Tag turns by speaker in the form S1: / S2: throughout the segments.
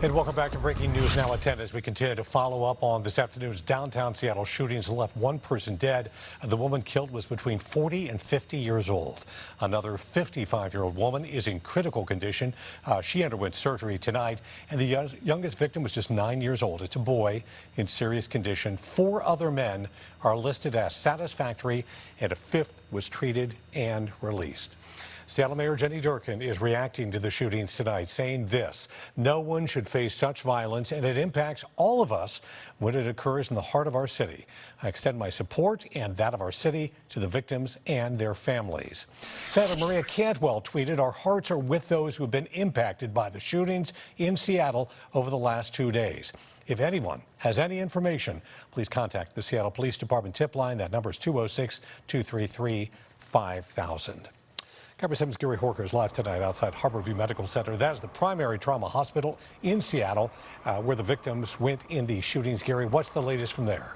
S1: And welcome back to Breaking News Now at 10 as we continue to follow up on this afternoon's downtown Seattle shootings that left one person dead. The woman killed was between 40 and 50 years old. Another 55-year-old woman is in critical condition. She underwent surgery tonight, and the youngest victim was just 9 years old. It's a boy in serious condition. 4 other men are listed as satisfactory, and a 5th was treated and released. Seattle Mayor Jenny Durkan is reacting to the shootings tonight, saying this: no one should face such violence, and it impacts all of us when it occurs in the heart of our city. I extend my support and that of our city to the victims and their families. Senator Maria Cantwell tweeted, "Our hearts are with those who have been impacted by the shootings in Seattle over the last 2 days. If anyone has any information, please contact the Seattle Police Department tip line. That number is 206-233-5000. KYRO 7's Gary Horcher is live tonight outside Harborview Medical Center. That is the primary trauma hospital in Seattle where the victims went in the shootings. Gary, what's the latest from there?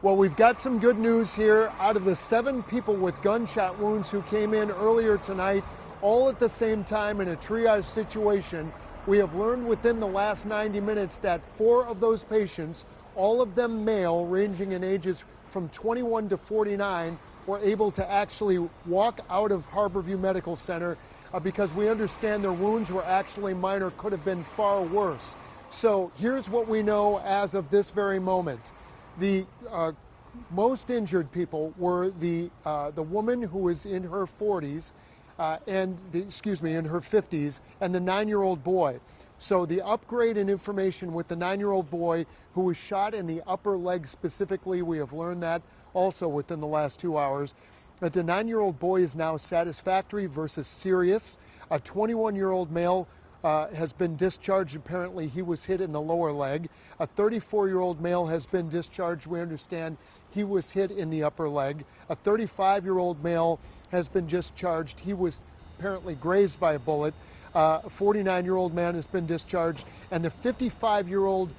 S2: Well, we've got some good news here. Out of the 7 people with gunshot wounds who came in earlier tonight, all at the same time in a triage situation, we have learned within the last 90 minutes that 4 of those patients, all of them male, ranging in ages from 21 to 49, were able to actually walk out of Harborview Medical Center because we understand their wounds were actually minor, could have been far worse. So here's what we know as of this very moment. The most injured people were the woman who was in her 40s, in her 50s, and the 9-year-old boy. So the upgrade in information with the 9-year-old boy who was shot in the upper leg specifically, we have learned that also within the last 2 hours, that the 9-year-old boy is now satisfactory versus serious. A 21-year-old male has been discharged. Apparently he was hit in the lower leg. A 34-year-old male has been discharged. We understand he was hit in the upper leg. A 35-year-old male has been discharged. He was apparently grazed by a bullet. A 49-year-old man has been discharged, and the 55-year-old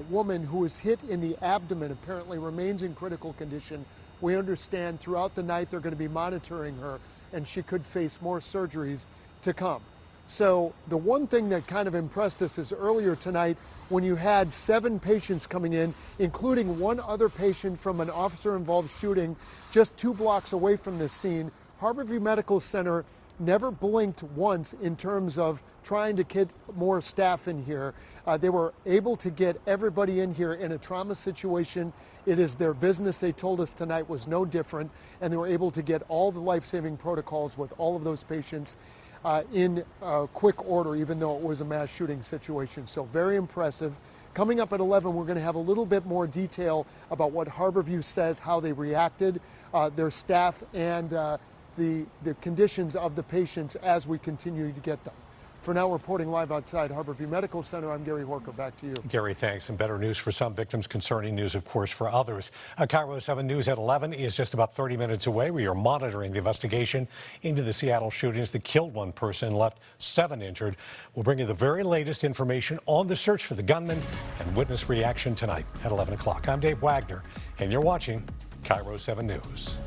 S2: woman who was hit in the abdomen apparently remains in critical condition. We understand throughout the night they're going to be monitoring her, and she could face more surgeries to come. So the one thing that kind of impressed us is earlier tonight when you had 7 patients coming in, including 1 other patient from an officer-involved shooting just 2 blocks away from this scene, Harborview Medical Center never blinked once in terms of trying to get more staff in here. They were able to get everybody in here in a trauma situation. It is their business. They told us tonight was no different, and they were able to get all the life-saving protocols with all of those patients in quick order, even though it was a mass shooting situation. So very impressive. Coming up at 11, we're going to have a little bit more detail about what Harborview says, how they reacted, their staff, and the conditions of the patients as we continue to get them. For now, reporting live outside Harborview Medical Center, I'm Gary Horcher. Back to you.
S1: Gary, thanks. And better news for some victims, concerning news, of course, for others. KYRO 7 News at 11 is just about 30 minutes away. We are monitoring the investigation into the Seattle shootings that killed 1 person and left 7 injured. We'll bring you the very latest information on the search for the gunman and witness reaction tonight at 11 o'clock. I'm Dave Wagner, and you're watching KYRO 7 News.